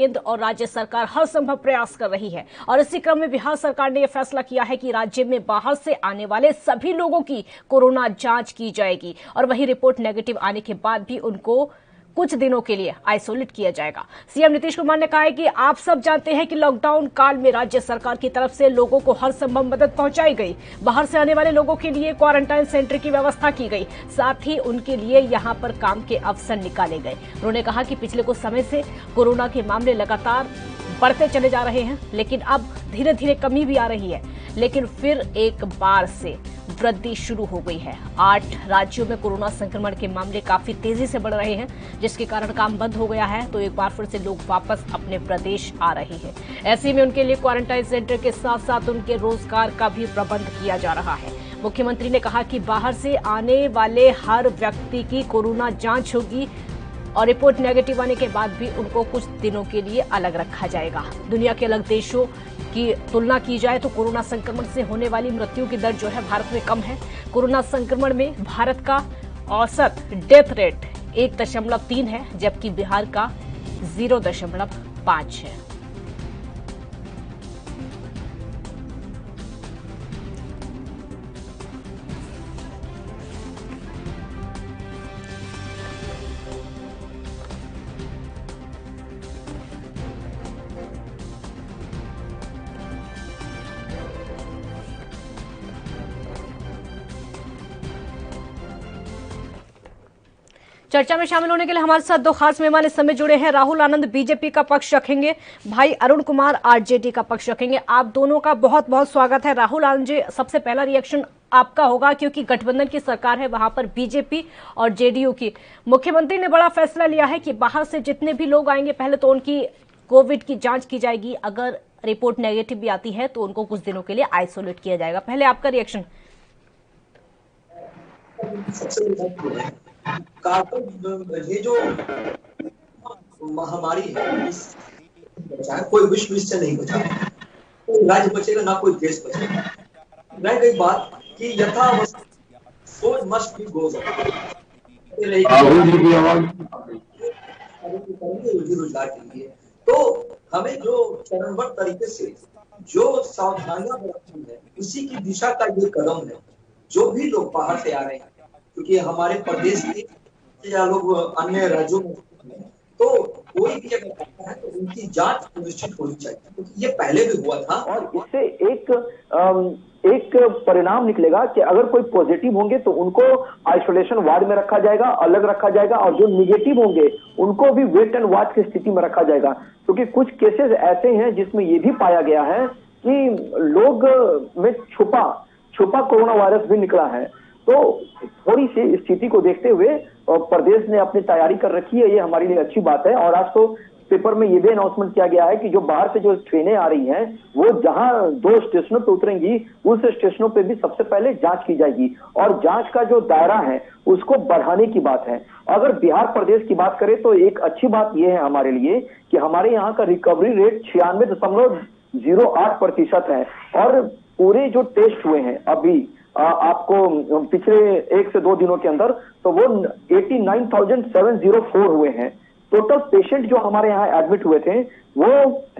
केंद्र और राज्य सरकार हर संभव प्रयास कर रही है और इसी क्रम में बिहार सरकार ने यह फैसला किया है कि राज्य में बाहर से आने वाले सभी लोगों की कोरोना जांच की जाएगी और वही रिपोर्ट नेगेटिव आने के बाद भी उनको कुछ दिनों के लिए आइसोलेट किया जाएगा। सीएम नीतीश कुमार ने कहा है कि आप सब जानते हैं कि लॉकडाउन काल में राज्य सरकार की तरफ से लोगों को हर संभव मदद पहुंचाई गई। बाहर से आने वाले लोगों के लिए क्वारंटाइन सेंटर की व्यवस्था की गई, साथ ही उनके लिए यहां पर काम के अवसर निकाले गए। उन्होंने कहा कि पिछले कुछ समय से कोरोना के मामले लगातार बढ़ते चले जा रहे हैं, लेकिन अब धीरे धीरे कमी भी आ रही है, लेकिन फिर एक बार से वृद्धि शुरू हो गई है। 8 राज्यों में कोरोना संक्रमण के मामले काफी तेजी से बढ़ रहे हैं, जिसके कारण काम बंद हो गया है, तो एक बार फिर से लोग वापस अपने प्रदेश आ रहे हैं। ऐसे में उनके लिए क्वारंटाइन सेंटर के साथ साथ उनके रोजगार का भी प्रबंध किया जा रहा है। मुख्यमंत्री ने कहा कि बाहर से आने वाले हर व्यक्ति की कोरोना जांच होगी और रिपोर्ट नेगेटिव आने के बाद भी उनको कुछ दिनों के लिए अलग रखा जाएगा। दुनिया के अलग देशों की तुलना की जाए तो कोरोना संक्रमण से होने वाली मृत्यु की दर जो है भारत में कम है। कोरोना संक्रमण में भारत का औसत डेथ रेट 1.3 है, जबकि बिहार का 0.5 है। चर्चा में शामिल होने के लिए हमारे साथ दो खास मेहमान इस समय जुड़े हैं। राहुल आनंद बीजेपी का पक्ष रखेंगे, भाई अरुण कुमार आरजेडी का पक्ष रखेंगे। आप दोनों का बहुत बहुत स्वागत है। राहुल आनंद जी, सबसे पहला रिएक्शन आपका होगा क्योंकि गठबंधन की सरकार है, वहां पर बीजेपी और जेडीयू की। मुख्यमंत्री ने बड़ा फैसला लिया है कि बाहर से जितने भी लोग आएंगे पहले तो उनकी कोविड की जांच की जाएगी, अगर रिपोर्ट नेगेटिव भी आती है तो उनको कुछ दिनों के लिए आइसोलेट किया जाएगा। पहले आपका रिएक्शन। ये जो महामारी है, बचा है कोई विश्व इससे नहीं बचा, कोई राज्य बचेगा ना कोई देश बचेगा। रह गई बात कि यथावस्था सोच मस्ट बी गोज रोजगार के लिए, तो हमें जो चरणबद्ध तरीके से जो सावधानियां बरतनी है उसी की दिशा का ये कदम है। जो भी लोग बाहर से आ रहे हैं, क्योंकि हमारे प्रदेश के या लोग अन्य राज्यों में, तो कोई भी अगर आता है तो उनकी जांच सुनिश्चित होनी चाहिए, क्योंकि ये पहले भी हुआ था। और इससे एक परिणाम निकलेगा कि अगर कोई पॉजिटिव होंगे तो उनको आइसोलेशन वार्ड में रखा जाएगा, अलग रखा जाएगा, और जो निगेटिव होंगे उनको भी वेट एंड वॉच की स्थिति में रखा जाएगा। क्योंकि कुछ केसेस ऐसे हैं जिसमें ये भी पाया गया है कि लोग में छुपा कोरोना वायरस भी निकला है। तो थोड़ी सी स्थिति को देखते हुए प्रदेश ने अपनी तैयारी कर रखी है, ये हमारे लिए अच्छी बात है। और आज तो पेपर में ये भी अनाउंसमेंट किया गया है कि जो बाहर से जो ट्रेनें आ रही हैं वो जहां 2 स्टेशनों पे उतरेंगी उस स्टेशनों पे भी सबसे पहले जांच की जाएगी, और जांच का जो दायरा है उसको बढ़ाने की बात है। अगर बिहार प्रदेश की बात करें तो एक अच्छी बात यह है हमारे लिए कि हमारे यहाँ का रिकवरी रेट 96.08% है, और पूरे जो टेस्ट हुए हैं अभी आपको पिछले 1 से 2 दिनों के अंदर, तो वो 89,704 हुए हैं। टोटल पेशेंट जो हमारे यहाँ एडमिट हुए थे वो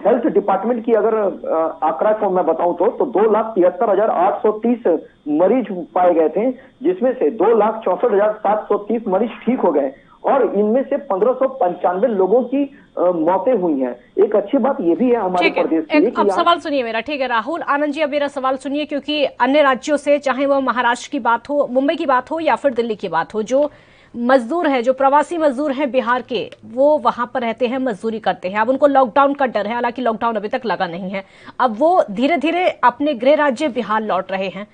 हेल्थ डिपार्टमेंट की अगर आंकड़ा को मैं बताऊं तो 2,73,830 मरीज पाए गए थे, जिसमें से 2,64,730 मरीज ठीक हो गए, और इनमें से 1,595 लोगों की मौतें हुई हैं। एक अच्छी बात ये भी है हमारे प्रदेश की। अब सवाल सुनिए मेरा, ठीक है राहुल आनंद जी, अब मेरा सवाल सुनिए, क्योंकि अन्य राज्यों से, चाहे वो महाराष्ट्र की बात हो, मुंबई की बात हो या फिर दिल्ली की बात हो, जो मजदूर हैं, जो प्रवासी मजदूर हैं बिहार के, वो वहां पर रहते हैं, मजदूरी करते हैं। अब उनको लॉकडाउन का डर है, हालांकि लॉकडाउन अभी तक लगा नहीं है। अब वो धीरे धीरे अपने गृह राज्य बिहार लौट रहे हैं,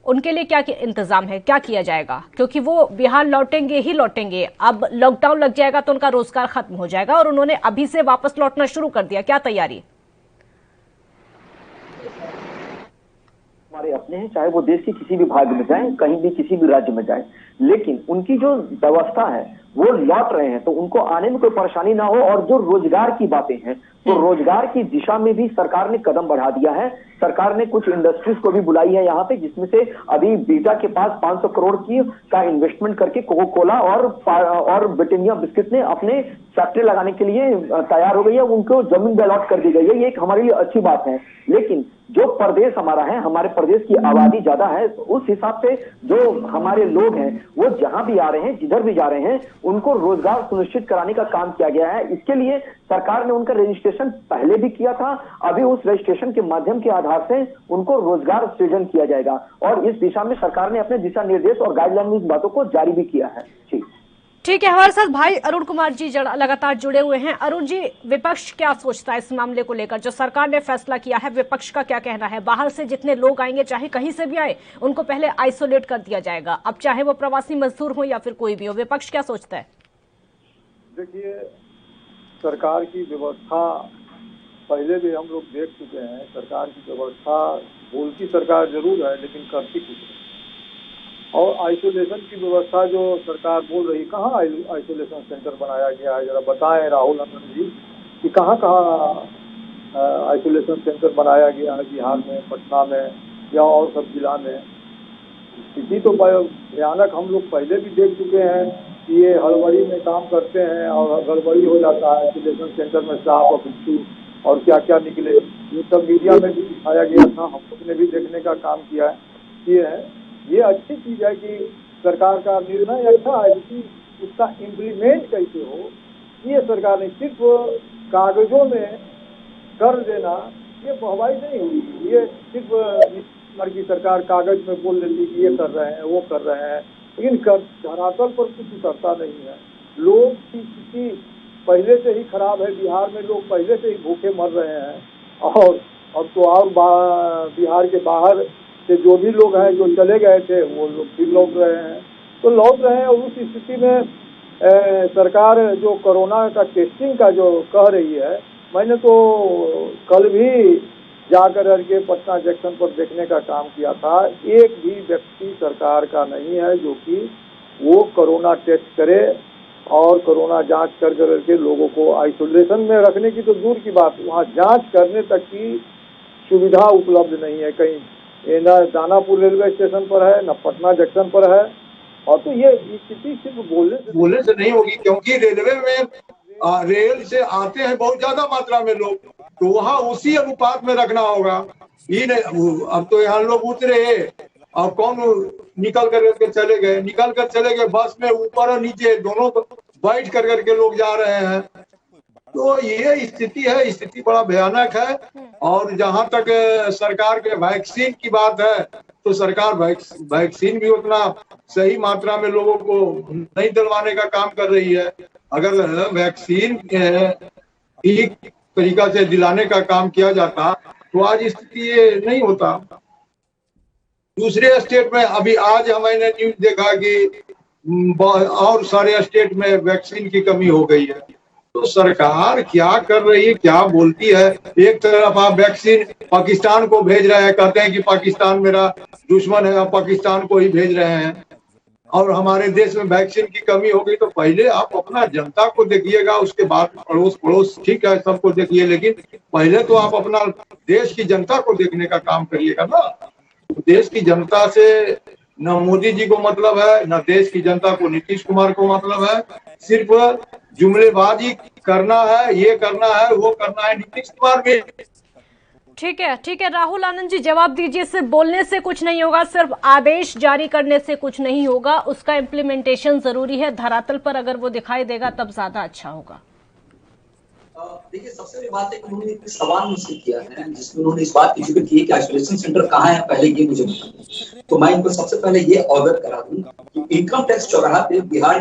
उनके लिए क्या इंतजाम है, क्या किया जाएगा? क्योंकि वो बिहार लौटेंगे ही लौटेंगे, अब लॉकडाउन लग जाएगा तो उनका रोजगार खत्म हो जाएगा, और उन्होंने अभी से वापस लौटना शुरू कर दिया। क्या तैयारी? हमारे अपने हैं, चाहे वो देश के किसी भी भाग में जाएं, कहीं भी किसी भी राज्य में जाएं, लेकिन उनकी जो व्यवस्था है वो लौट रहे हैं, तो उनको आने में कोई परेशानी ना हो। और जो रोजगार की बातें हैं, तो रोजगार की दिशा में भी सरकार ने कदम बढ़ा दिया है। सरकार ने कुछ इंडस्ट्रीज को भी बुलाई है यहाँ पे, जिसमें से अभी बीटा के पास 500 करोड़ का इन्वेस्टमेंट करके कोको कोला और ब्रिटानिया बिस्किट ने अपने फैक्ट्री लगाने के लिए तैयार हो गई है, उनको जमीन भी अलॉट कर दी गई है। ये एक हमारे लिए अच्छी बात है। लेकिन जो प्रदेश हमारा है, हमारे प्रदेश की आबादी ज्यादा है, तो उस हिसाब से जो हमारे लोग हैं वो जहां भी आ रहे हैं, जिधर भी जा रहे हैं, उनको रोजगार सुनिश्चित कराने का काम किया गया है। इसके लिए सरकार ने उनका रजिस्ट्रेशन पहले भी किया था, अभी उस रजिस्ट्रेशन के माध्यम के आधार से उनको रोजगार सृजन किया जाएगा। और इस दिशा में सरकार ने अपने दिशा निर्देश और गाइडलाइन में इस बातों को जारी भी किया है। ठीक है, हमारे साथ भाई अरुण कुमार जी लगातार जुड़े हुए हैं। अरुण जी, विपक्ष क्या सोचता है इस मामले को लेकर? जो सरकार ने फैसला किया है, विपक्ष का क्या कहना है? बाहर से जितने लोग आएंगे, चाहे कहीं से भी आए, उनको पहले आइसोलेट कर दिया जाएगा, अब चाहे वो प्रवासी मजदूर हो या फिर कोई भी हो। विपक्ष क्या सोचता है? देखिए, सरकार की व्यवस्था पहले भी हम लोग देख चुके हैं। सरकार की व्यवस्था बोलती सरकार जरूर है, लेकिन करती कुछ नहीं। और आइसोलेशन की व्यवस्था जो सरकार बोल रही, कहाँ आइसोलेशन सेंटर बनाया गया है? जरा बताएं राहुल आनंद जी कि कहाँ आइसोलेशन सेंटर बनाया गया है बिहार में, पटना में या और सब जिला में? स्थिति तो भयानक हम लोग पहले भी देख चुके हैं कि ये हड़बड़ी में काम करते हैं और गड़बड़ी हो जाता है। आइसोलेशन सेंटर में सांप और बिच्छू और क्या क्या निकले, ये सब मीडिया में भी दिखाया गया था, हम लोग ने भी देखने का काम किया है। ये अच्छी चीज है कि सरकार का निर्णय अच्छा है, लेकिन उसका इम्प्लीमेंट कैसे हो, ये सरकार ने सिर्फ कागजों में कर देना, ये वाहवाही नहीं हुई। ये सिर्फ की सरकार कागज में बोल देती कि ये कर रहे हैं, वो कर रहे हैं, लेकिन धरातल पर कुछ करता नहीं है। लोग की स्थिति पहले से ही खराब है, बिहार में लोग पहले से ही भूखे मर रहे हैं। और अब तो और बिहार के बाहर से जो भी लोग हैं, जो चले गए थे, वो लोग फिर लौट रहे हैं। और उस स्थिति में सरकार जो कोरोना का टेस्टिंग का जो कह रही है, मैंने तो कल भी जाकर के पटना जंक्शन पर देखने का काम किया था। एक भी व्यक्ति सरकार का नहीं है जो कि वो कोरोना टेस्ट करे और कोरोना जांच कर के लोगों को आइसोलेशन में रखने की तो दूर की बात, वहाँ जांच करने तक की सुविधा उपलब्ध नहीं है कहीं। न दानापुर रेलवे स्टेशन पर है, न पटना जंक्शन पर है। और तो ये स्थिति सिर्फ बोलने से नहीं होगी, क्योंकि रेलवे में रेल से आते हैं बहुत ज्यादा मात्रा में लोग, तो वहाँ उसी अनुपात में रखना होगा। ये नहीं, अब तो यहाँ लोग उतरे और कौन निकल कर चले गए बस में, ऊपर और नीचे दोनों बैठ करके लोग जा रहे हैं। तो ये स्थिति है, स्थिति बड़ा भयानक है। और जहां तक सरकार के वैक्सीन की बात है, तो सरकार वैक्सीन भी उतना सही मात्रा में लोगों को नहीं दिलवाने का काम कर रही है। अगर वैक्सीन ठीक तरीका से दिलाने का काम किया जाता तो आज स्थिति ये नहीं होता। दूसरे स्टेट में अभी आज मैंने न्यूज देखा कि और सारे स्टेट में वैक्सीन की कमी हो गई है। तो सरकार क्या कर रही है, क्या बोलती है? एक तरफ आप वैक्सीन पाकिस्तान को भेज रहे हैं, कहते हैं कि पाकिस्तान मेरा दुश्मन है, आप पाकिस्तान को ही भेज रहे हैं। और हमारे देश में वैक्सीन की कमी हो गई, तो पहले आप अपना जनता को देखिएगा, उसके बाद पड़ोस ठीक है सबको देखिए, लेकिन पहले तो आप अपना देश की जनता को देखने का काम करिएगा ना। देश की जनता से न मोदी जी को मतलब है, न देश की जनता को नीतीश कुमार को मतलब है। सिर्फ जुमलेबाजी करना है, ये करना है, वो करना है नीतीश कुमार भी। ठीक है राहुल आनंद जी, जवाब दीजिए। सिर्फ बोलने से कुछ नहीं होगा, सिर्फ आदेश जारी करने से कुछ नहीं होगा, उसका इम्प्लीमेंटेशन जरूरी है। धरातल पर अगर वो दिखाई देगा तब ज्यादा अच्छा होगा। देखिए, सबसे बड़ी बात है कि उन्होंने एक सवाल मुझसे किया है, जिसमें उन्होंने इस बात की जिक्र की कि आइसोलेशन सेंटर कहाँ है, पहले ये मुझे बताएं। तो मैं इनको सबसे पहले ये अवगत करा दूं कि इनकम टैक्स चौराहा पे बिहार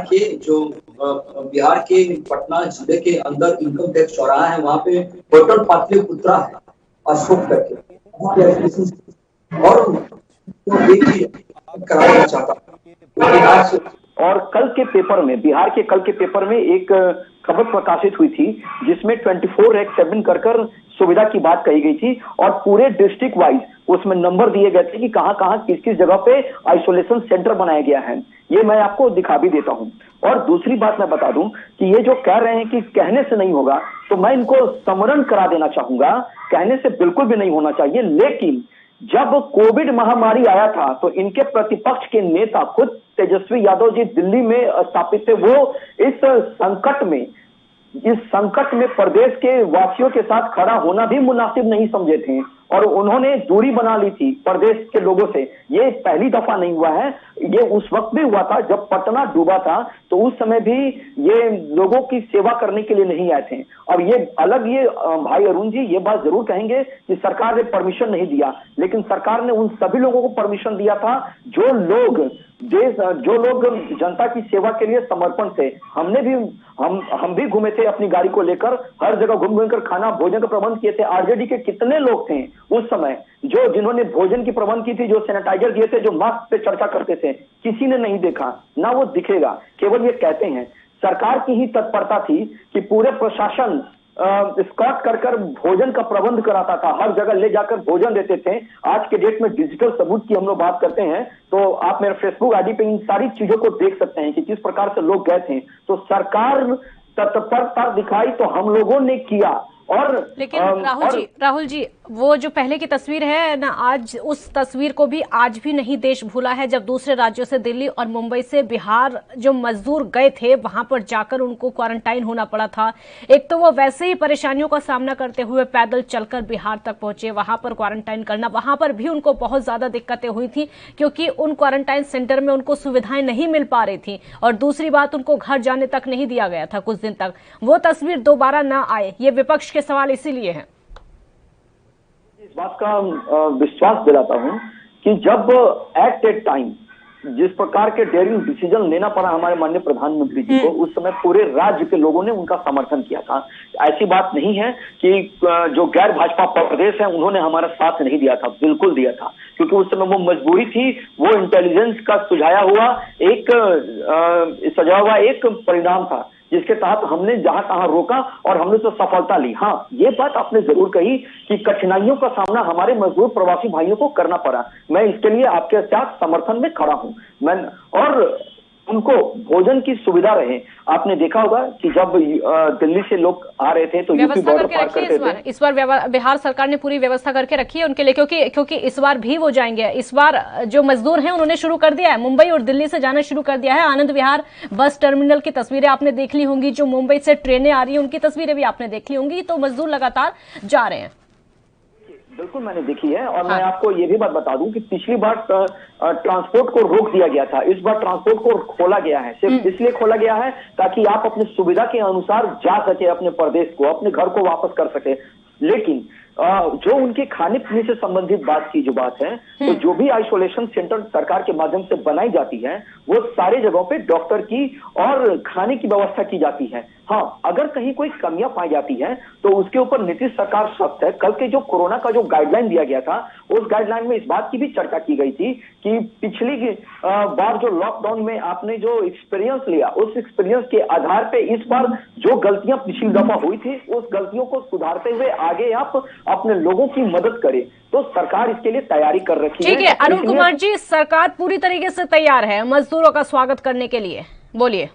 के पटना जिले के अंदर इनकम टैक्स चौराहा है, वहाँ पे होटल पाटलिपुत्रा है अशोक करके, और कराना चाहता। और कल के पेपर में, बिहार के कल के पेपर में एक खबर प्रकाशित हुई थी जिसमें 24/7 कर सुविधा की बात कही गई थी, और पूरे डिस्ट्रिक्ट वाइज उसमें नंबर दिए गए थे कि कहां कहां किस किस जगह पे आइसोलेशन सेंटर बनाया गया है। ये मैं आपको दिखा भी देता हूं। और दूसरी बात मैं बता दूं कि ये जो कह रहे हैं कि कहने से नहीं होगा, तो मैं इनको स्मरण करा देना चाहूंगा, कहने से बिल्कुल भी नहीं होना चाहिए। लेकिन जब कोविड महामारी आया था तो इनके प्रतिपक्ष के नेता खुद तेजस्वी यादव जी दिल्ली में स्थापित थे। वो इस संकट में प्रदेश के वासियों के साथ खड़ा होना भी मुनासिब नहीं समझे थे और उन्होंने दूरी बना ली थी प्रदेश के लोगों से। ये पहली दफा नहीं हुआ है, ये उस वक्त भी हुआ था जब पटना डूबा था, तो उस समय भी ये लोगों की सेवा करने के लिए नहीं आए थे। और ये भाई अरुण जी ये बात जरूर कहेंगे कि सरकार ने परमिशन नहीं दिया, लेकिन सरकार ने उन सभी लोगों को परमिशन दिया था जो लोग जनता की सेवा के लिए समर्पण थे। हम भी घूमे थे अपनी गाड़ी को लेकर, हर जगह घूम कर खाना भोजन का प्रबंध किए थे। आरजेडी के कितने लोग थे उस समय जिन्होंने भोजन की प्रबंध की थी, जो सैनिटाइजर दिए थे, जो मास्क पे चर्चा करते थे, किसी ने नहीं देखा, ना वो दिखेगा, केवल ये कहते हैं। सरकार की ही तत्परता थी कि पूरे प्रशासन स्कॉट कर भोजन का प्रबंध कराता था, हर जगह ले जाकर भोजन देते थे। आज के डेट में डिजिटल सबूत की हम लोग बात करते हैं तो आप मेरे फेसबुक आईडी पे इन सारी चीजों को देख सकते हैं कि किस प्रकार से लोग गए थे। तो सरकार तत्परता दिखाई तो हम लोगों ने किया। और लेकिन राहुल जी वो जो पहले की तस्वीर है ना, आज उस तस्वीर को भी आज भी नहीं देश भूला है, जब दूसरे राज्यों से दिल्ली और मुंबई से बिहार जो मजदूर गए थे वहां पर जाकर उनको क्वारंटाइन होना पड़ा था। एक तो वो वैसे ही परेशानियों का सामना करते हुए पैदल चलकर बिहार तक पहुंचे, वहां पर क्वारंटाइन करना, वहां पर भी उनको बहुत ज्यादा दिक्कतें हुई थी क्योंकि उन क्वारंटाइन सेंटर में उनको सुविधाएं नहीं मिल पा रही थी। और दूसरी बात, उनको घर जाने तक नहीं दिया गया था कुछ दिन तक। वो तस्वीर दोबारा ना आए, ये विपक्ष के सवाल इसीलिए हैं। इस बात का विश्वास दिलाता हूं कि जब एट ए टाइम जिस प्रकार के डेयरिंग डिसीजन लेना पड़ा हमारे माननीय प्रधानमंत्री जी को, उस समय पूरे राज्य के लोगों ने उनका समर्थन किया था। ऐसी बात नहीं है कि जो गैर भाजपा प्रदेश है उन्होंने हमारा साथ नहीं दिया था, बिल्कुल दिया था, क्योंकि उस समय वो मजबूरी थी। वो इंटेलिजेंस का सुझाया हुआ एक परिणाम था जिसके तहत हमने जहां तहां रोका और हमने तो सफलता ली। हाँ, ये बात आपने जरूर कही कि कठिनाइयों का सामना हमारे मजदूर प्रवासी भाइयों को करना पड़ा। मैं इसके लिए आपके साथ समर्थन में खड़ा हूं। और उनको भोजन की सुविधा रहे। आपने देखा होगा कि जब दिल्ली से लोग आ रहे थे तो यूपी बॉर्डर पार करते थे। इस बार बिहार सरकार ने पूरी व्यवस्था करके रखी है उनके लिए, क्योंकि इस बार भी वो जाएंगे। इस बार जो मजदूर हैं उन्होंने शुरू कर दिया है, मुंबई और दिल्ली से जाना शुरू कर दिया है। आनंद विहार बस टर्मिनल की तस्वीरें आपने देख ली होंगी, जो मुंबई से ट्रेनें आ रही हैं उनकी तस्वीरें भी आपने देख ली होंगी। तो मजदूर लगातार जा रहे हैं। बिल्कुल मैंने देखी है। और मैं आपको ये भी बात बता दूं कि पिछली बार ट्रांसपोर्ट को रोक दिया गया था, इस बार ट्रांसपोर्ट को खोला गया है। सिर्फ इसलिए खोला गया है ताकि आप अपनी सुविधा के अनुसार जा सके, अपने प्रदेश को, अपने घर को वापस कर सके। लेकिन जो उनके खाने पीने से संबंधित बात की जो बात है, तो जो भी आइसोलेशन सेंटर सरकार के माध्यम से बनाई जाती है वो सारे जगहों पे डॉक्टर की और खाने की व्यवस्था की जाती है। हाँ, अगर कहीं कोई कमियां पाई जाती है तो उसके ऊपर नीतीश सरकार सख्त है। कल के जो कोरोना का जो गाइडलाइन दिया गया था, उस गाइडलाइन में इस बात की भी चर्चा की गई थी कि पिछली बार जो लॉकडाउन में आपने जो एक्सपीरियंस लिया, उस एक्सपीरियंस के आधार पे इस बार जो गलतियां पिछली दफा हुई थी उस गलतियों को सुधारते हुए आगे आप अपने लोगों की मदद करें। तो सरकार इसके लिए तैयारी कर रखी है। ठीक है अरुण कुमार जी, सरकार पूरी तरीके से तैयार है मजदूरों का स्वागत करने के लिए। बोलिए।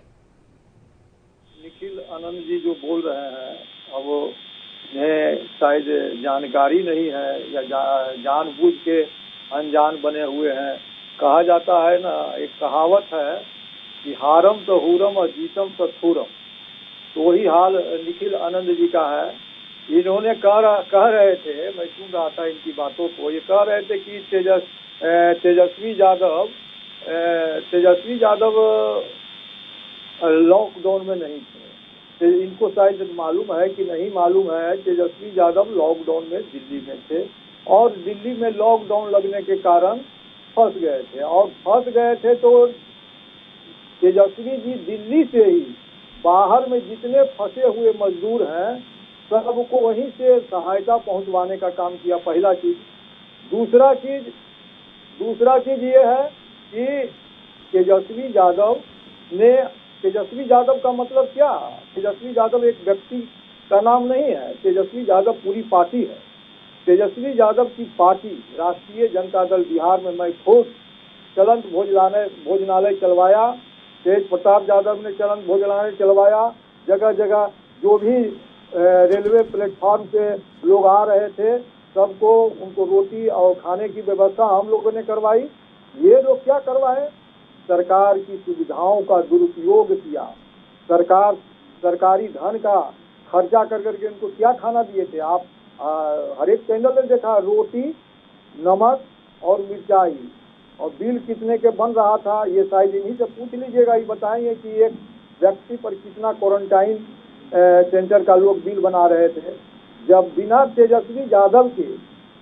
निखिल आनंद जी जो बोल रहे हैं, अब उन्हें शायद जानकारी नहीं है या जानबूझ के अनजान बने हुए हैं। कहा जाता है ना, एक कहावत है कि हारम तो हूरम और जीतम तो थूरम। तो वही हाल निखिल आनंद जी का है। इन्होंने कह रहे थे, मैं सुन रहा था इनकी बातों को, ये कह रहे थे कि तेजस्वी यादव लॉकडाउन में नहीं थे। इनको शायद मालूम है कि नहीं मालूम है, तेजस्वी यादव लॉकडाउन में दिल्ली में थे और दिल्ली में लॉकडाउन लगने के कारण फंस गए थे। और फंस गए थे तो तेजस्वी जी दिल्ली से ही बाहर में जितने फंसे हुए मजदूर हैं सबको वहीं से सहायता पहुंचवाने का काम किया, पहला चीज। दूसरा चीज ये है कि तेजस्वी यादव का मतलब क्या? तेजस्वी यादव एक व्यक्ति का नाम नहीं है, तेजस्वी यादव पूरी पार्टी है। तेजस्वी यादव की पार्टी राष्ट्रीय जनता दल बिहार में मैं खुद चलंत भोजनालय चलवाया, तेज प्रताप यादव ने चलंत भोजनालय चलवाया, जगह जगह जो भी रेलवे प्लेटफॉर्म से लोग आ रहे थे सबको उनको रोटी और खाने की व्यवस्था हम लोगों ने करवाई। ये लोग क्या करवाए, सरकार की सुविधाओं का दुरुपयोग किया, सरकारी धन का खर्चा कर करके इनको क्या खाना दिए थे आप? हर एक चैनल ने देखा, रोटी, नमक और मिर्चाई, और बिल कितने के बन रहा था ये शायद इन्हीं से पूछ लीजिएगा, ये बताएंगे कि एक व्यक्ति पर कितना क्वारंटाइन सेंटर का लोग बिल बना रहे थे। जब बिना तेजस्वी यादव के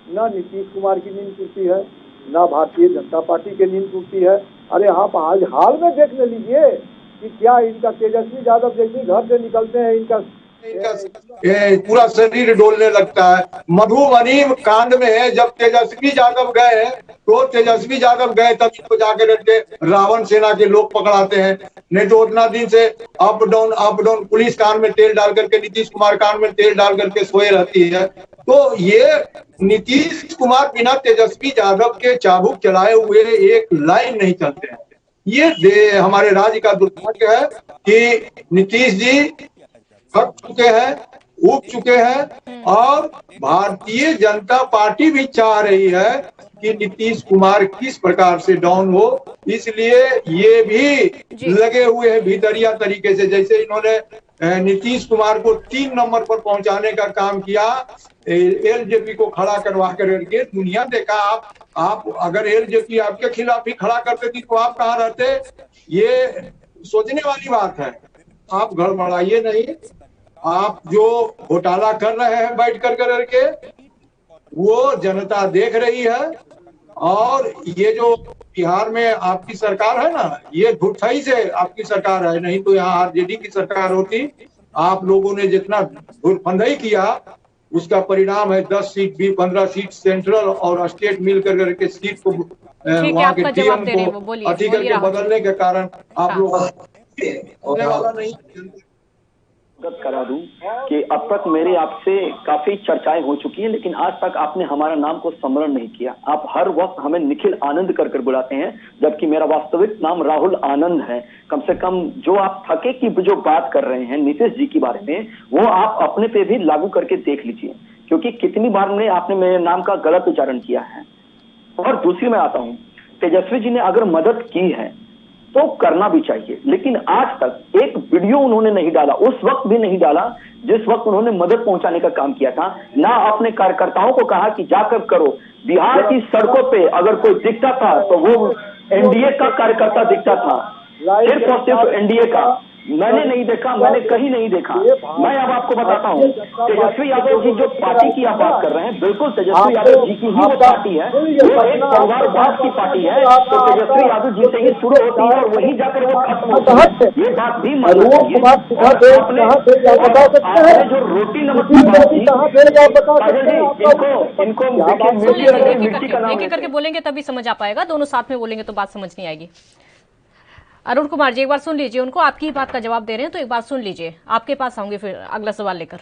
न नीतीश कुमार की नींद टूटती है, न भारतीय जनता पार्टी की नींद टूटती है। अरे आप आज हाल में देख लीजिए कि क्या इनका तेजस्वी यादव जैसे घर से निकलते हैं इनका पूरा शरीर डोलने लगता है। मधुबनी कांड में है, जब तेजस्वी यादव गए तो तेजस्वी यादव गए तब इनको जाकर के रावण सेना के लोग पकड़ाते हैं, नहीं तो उतना दिन से अप डाउन पुलिस कान में तेल डाल करके, नीतीश कुमार कान में तेल डाल करके सोए रहती है। तो ये नीतीश कुमार बिना तेजस्वी यादव के चाबुक चलाए हुए एक लाइन नहीं चलते हैं। ये हमारे राज्य का दुर्भाग्य है कि नीतीश जी थक चुके हैं, उब चुके हैं, और भारतीय जनता पार्टी भी चाह रही है कि नीतीश कुमार किस प्रकार से डाउन हो, इसलिए ये भी लगे हुए हैं भीतरिया तरीके से। जैसे इन्होंने नीतीश कुमार को 3 नंबर पर पहुंचाने का काम किया, एलजेपी को खड़ा करवा करके दुनिया देखा। आप अगर एलजेपी आपके खिलाफ ही खड़ा करते थी तो आप कहाँ रहते? ये सोचने वाली बात है। आप गड़बड़ाइए नहीं, आप जो घोटाला कर रहे हैं बैठ कर करके वो जनता देख रही है। और ये जो बिहार में आपकी सरकार है ना, ये धुठाई से आपकी सरकार है, नहीं तो यहाँ आरजेडी की सरकार होती। आप लोगों ने जितना धुरफंदाई किया उसका परिणाम है 10 सीट भी 15 सीट सेंट्रल और स्टेट मिलकर करके सीट को वहाँ के पीएम को अति करके बदलने के कारण आप लोग होने वाला नहीं। करा दूं कि अब तक मेरे आपसे काफी चर्चाएं हो चुकी हैं, लेकिन आज तक आपने हमारा नाम को स्मरण नहीं किया। आप हर वक्त हमें निखिल आनंद कर बुलाते हैं, जबकि मेरा वास्तविक नाम राहुल आनंद है। कम से कम जो आप थके की जो बात कर रहे हैं नीतीश जी के बारे में, वो आप अपने पे भी लागू करके देख लीजिए, क्योंकि कितनी बार में आपने मेरे नाम का गलत उच्चारण किया है। और दूसरी मैं आता हूं, तेजस्वी जी ने अगर मदद की है तो करना भी चाहिए, लेकिन आज तक एक वीडियो उन्होंने नहीं डाला, उस वक्त भी नहीं डाला जिस वक्त उन्होंने मदद पहुंचाने का काम किया था। ना अपने कार्यकर्ताओं को कहा कि जाकर करो। बिहार की सड़कों पे अगर कोई दिखता था तो वो एनडीए का कार्यकर्ता दिखता था, सिर्फ और सिर्फ एनडीए का। मैंने नहीं देखा, मैंने कहीं नहीं देखा। मैं अब आपको बताता हूँ, तेजस्वी यादव जी जो पार्टी की आप बात कर रहे हैं, बिल्कुल तेजस्वी यादव जी की ही वो पार्टी है, वो एक परिवारवाद की पार्टी है। तो तेजस्वी यादव जी से ही शुरू होती है और वहीं जाकर वो खत्म होती है। ये बात भी मानना चाहिए। आपने जो रोटी नमक की बात की, इनको मिट्टी का नाम करके बोलेंगे तभी समझ आ पाएगा, दोनों साथ में बोलेंगे तो बात समझ नहीं आएगी। अरुण कुमार जी एक बार सुन लीजिए उनको, आपकी बात का जवाब दे रहे हैं तो एक बार सुन लीजिए, आपके पास आऊंगे फिर अगला सवाल लेकर।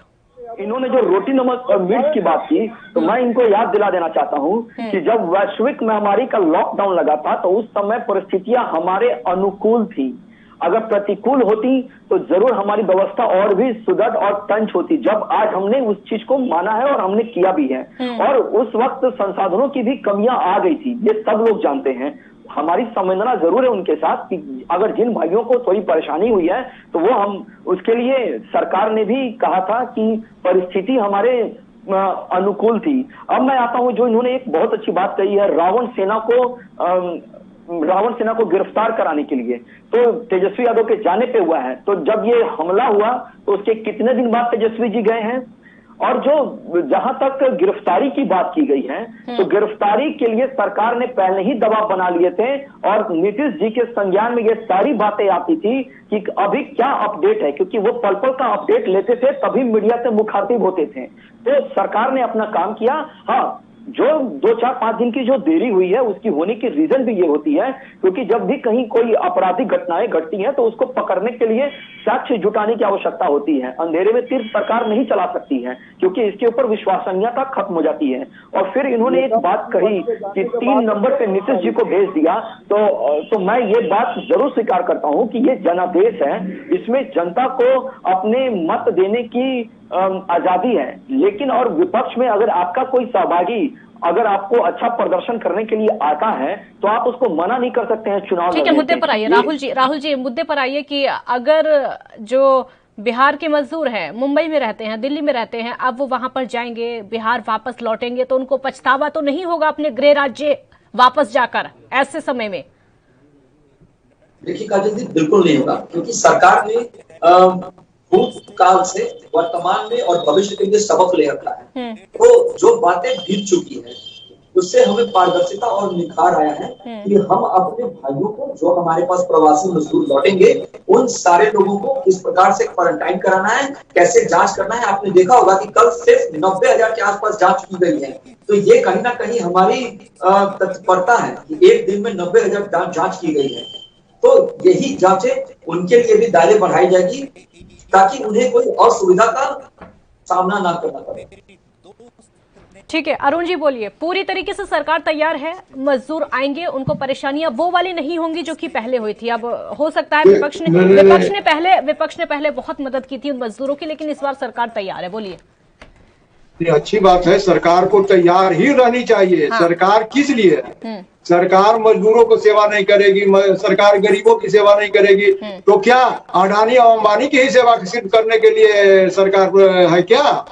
इन्होंने जो रोटी नमक और मिर्च की बात की, तो मैं इनको याद दिला देना चाहता हूं कि जब वैश्विक महामारी का लॉकडाउन लगा था तो उस समय परिस्थितियां हमारे अनुकूल थी। अगर प्रतिकूल होती तो जरूर हमारी व्यवस्था और भी सुदृढ़ और तंच होती, जब आज हमने उस चीज को माना है और हमने किया भी है। और उस वक्त संसाधनों की भी कमियां आ गई थी, ये सब लोग जानते हैं। हमारी संवेदना जरूर है उनके साथ कि अगर जिन भाइयों को थोड़ी परेशानी हुई है तो वो हम उसके लिए, सरकार ने भी कहा था कि परिस्थिति हमारे अनुकूल थी। अब मैं आता हूं, जो इन्होंने एक बहुत अच्छी बात कही है रावण सेना को गिरफ्तार कराने के लिए, तो तेजस्वी यादव के जाने पे हुआ है। तो जब ये हमला हुआ तो उसके कितने दिन बाद तेजस्वी जी गए हैं? और जो जहां तक गिरफ्तारी की बात की गई है, तो गिरफ्तारी के लिए सरकार ने पहले ही दबाव बना लिए थे और नीतीश जी के संज्ञान में ये सारी बातें आती थी कि अभी क्या अपडेट है, क्योंकि वो पल पल का अपडेट लेते थे, तभी मीडिया से मुखातिब होते थे। तो सरकार ने अपना काम किया। हाँ, जो 2-4-5 दिन की जो देरी हुई है उसकी होने की रीजन भी ये होती है क्योंकि जब भी कहीं कोई आपराधिक घटनाएं घटती हैं तो उसको पकड़ने के लिए साक्ष्य जुटाने की आवश्यकता होती है। अंधेरे में तीर सरकार नहीं चला सकती है क्योंकि इसके ऊपर विश्वसनीयता खत्म हो जाती है। और फिर इन्होंने एक बात कही कि 3 नंबर पे नीतीश जी को भेज दिया, तो मैं ये बात जरूर स्वीकार करता हूं कि ये जनादेश है, इसमें जनता को अपने मत देने की आजादी है, लेकिन और विपक्ष में अगर आपका कोई सहभागी अगर आपको अच्छा प्रदर्शन करने के लिए आता है तो आप उसको मना नहीं कर सकते हैं चुनाव। ठीक है, मुद्दे पर आइए राहुल जी मुद्दे पर आइए कि अगर जो बिहार के मजदूर हैं, मुंबई में रहते हैं, दिल्ली में रहते हैं, अब वो वहां पर जाएंगे, बिहार वापस लौटेंगे तो उनको पछतावा तो नहीं होगा अपने गृह राज्य वापस जाकर ऐसे समय में? देखिए काजल जी, बिल्कुल नहीं होगा, क्योंकि सरकार ने भूतकाल से वर्तमान में और भविष्य के लिए सबक ले रखा है। तो जो बातें बीत चुकी है उससे हमें पारदर्शिता और निखार आया है कि हम अपने भाइयों को जो हमारे पास प्रवासी मजदूर लौटेंगे उन सारे लोगों को किस प्रकार से क्वारंटाइन कराना है, कैसे जांच करना है। आपने देखा होगा कि कल सिर्फ 90,000 के आसपास जांच की गई है, तो ये कहीं ना कहीं हमारी तत्परता है कि एक दिन में 90,000 जांच की गई है। तो यही जांचें उनके लिए भी दायरे बढ़ाई जाएगी ताकि उन्हें कोई असुविधा का सामना ना करना पड़े। ठीक है, अरुण जी बोलिए। पूरी तरीके से सरकार तैयार है, मजदूर आएंगे, उनको परेशानियां वो वाली नहीं होंगी जो कि पहले हुई थी। अब हो सकता है विपक्ष ने पहले बहुत मदद की थी उन मजदूरों की, लेकिन इस बार सरकार तैयार है। बोलिए। अच्छी बात है, सरकार को तैयार ही रहनी चाहिए। हाँ। सरकार किस लिए? सरकार मजदूरों को सेवा नहीं करेगी, सरकार गरीबों की सेवा नहीं करेगी, तो क्या अडानी और अंबानी की ही सेवा सिर्फ करने के लिए सरकार है क्या?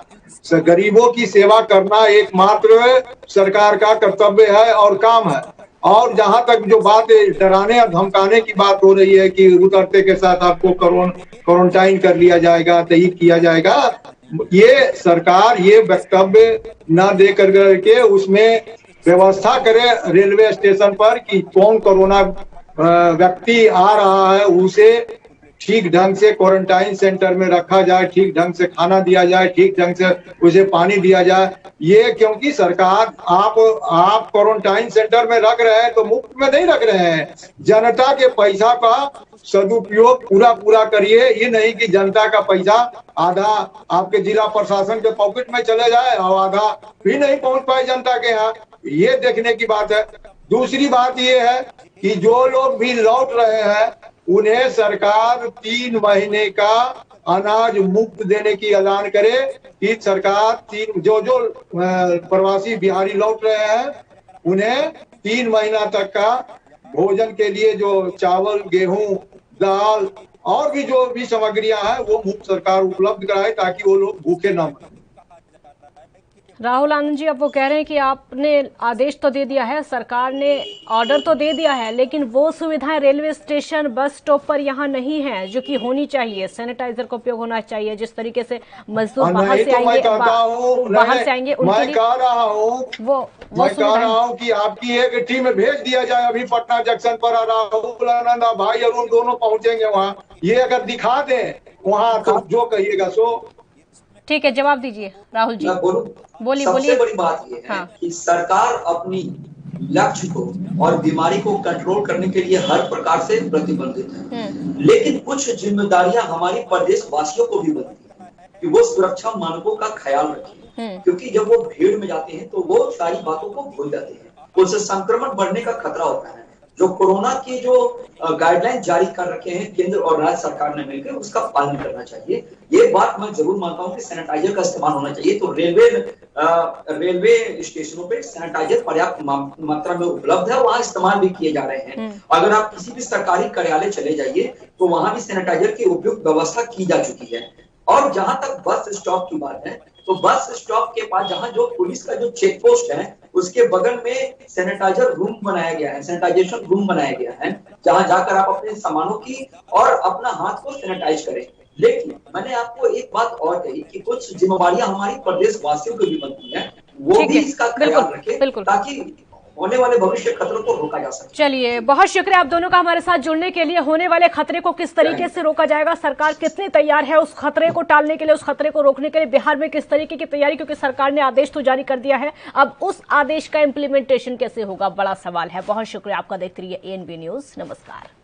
गरीबों की सेवा करना एकमात्र सरकार का कर्तव्य है और काम है। और जहां तक जो बात डराने और धमकाने की बात हो रही है कि उतरते के साथ आपको क्वारंटाइन कर लिया जाएगा, तय किया जाएगा, ये सरकार ये वक्तव्य न दे करके उसमें व्यवस्था करे रेलवे स्टेशन पर कि कौन कोरोना व्यक्ति आ रहा है उसे ठीक ढंग से क्वारंटाइन सेंटर में रखा जाए, ठीक ढंग से खाना दिया जाए, ठीक ढंग से उसे पानी दिया जाए। ये क्योंकि सरकार आप क्वारंटाइन सेंटर में रख रहे हैं तो मुफ्त में नहीं रख रहे हैं, जनता के पैसा का सदुपयोग पूरा करिए। ये नहीं कि जनता का पैसा आधा आपके जिला प्रशासन के पॉकेट में चले जाए और आधा भी नहीं पहुंच पाए जनता के यहाँ, ये देखने की बात है। दूसरी बात ये है कि जो लोग भी लौट रहे हैं उन्हें सरकार 3 महीने का अनाज मुफ्त देने की ऐलान करे कि सरकार जो प्रवासी बिहारी लौट रहे हैं उन्हें 3 महीना तक का भोजन के लिए जो चावल, गेहूं, दाल और भी जो भी सामग्रियां हैं वो मुफ्त सरकार उपलब्ध कराए ताकि वो लोग भूखे न मरें। राहुल आनंद जी, अब वो कह रहे हैं कि आपने आदेश तो दे दिया है, सरकार ने ऑर्डर तो दे दिया है, लेकिन वो सुविधाएं रेलवे स्टेशन, बस स्टॉप पर यहाँ नहीं है जो कि होनी चाहिए। सैनिटाइजर का उपयोग होना चाहिए। जिस तरीके से मजदूर बाहर से आएंगे मैं कह रहा हूँ कि आपकी एक टीम भेज दिया जाए अभी पटना जंक्शन पर, राहुल आनंद भाई अरुण दोनों पहुंचेंगे वहाँ। ये अगर दिखा दें वहाँ तो जो कहिएगा सो। ठीक है, जवाब दीजिए राहुल जी। बोलिए। सबसे बड़ी बात यह है कि सरकार अपनी लक्ष्य को और बीमारी को कंट्रोल करने के लिए हर प्रकार से प्रतिबंधित है, लेकिन कुछ जिम्मेदारियां हमारी प्रदेशवासियों को भी बनती है कि वो सुरक्षा मानकों का ख्याल रखें, क्योंकि जब वो भीड़ में जाते हैं तो वो सारी बातों को भूल जाते हैं, उससे संक्रमण बढ़ने का खतरा होता है। जो कोरोना की जो गाइडलाइन जारी कर रखे हैं केंद्र और राज्य सरकार ने मिलकर, उसका पालन करना चाहिए। ये बात मैं जरूर मानता हूं कि सैनिटाइजर का इस्तेमाल होना चाहिए। तो रेलवे स्टेशनों पे सैनिटाइजर पर्याप्त मात्रा में उपलब्ध है, वहां इस्तेमाल भी किए जा रहे हैं। अगर आप किसी भी सरकारी कार्यालय चले जाइए तो वहां भी सैनिटाइजर की उपयुक्त व्यवस्था की जा चुकी है। और जहां तक बस स्टॉप की बात है तो बस स्टॉप के पास जहां जो पुलिस का जो चेक पोस्ट है उसके बगल में सैनिटाइजर रूम बनाया गया है, सैनिटाइजेशन रूम बनाया गया है, जहां जाकर आप अपने सामानों की और अपना हाथ को सैनिटाइज करें। लेकिन मैंने आपको एक बात और कही कि कुछ जिम्मेवारियां हमारी प्रदेशवासियों को भी बनती हैं, वो भी इसका ख्याल रखें ताकि होने वाले भविष्य खतरों को रोका जा सके। चलिए, बहुत शुक्रिया आप दोनों का हमारे साथ जुड़ने के लिए। होने वाले खतरे को किस तरीके से रोका जाएगा, सरकार कितनी तैयार है उस खतरे को टालने के लिए, उस खतरे को रोकने के लिए, बिहार में किस तरीके की तैयारी, क्योंकि सरकार ने आदेश तो जारी कर दिया है, अब उस आदेश का इम्प्लीमेंटेशन कैसे होगा, बड़ा सवाल है। बहुत शुक्रिया आपका। देखते रहिए ANB न्यूज। नमस्कार।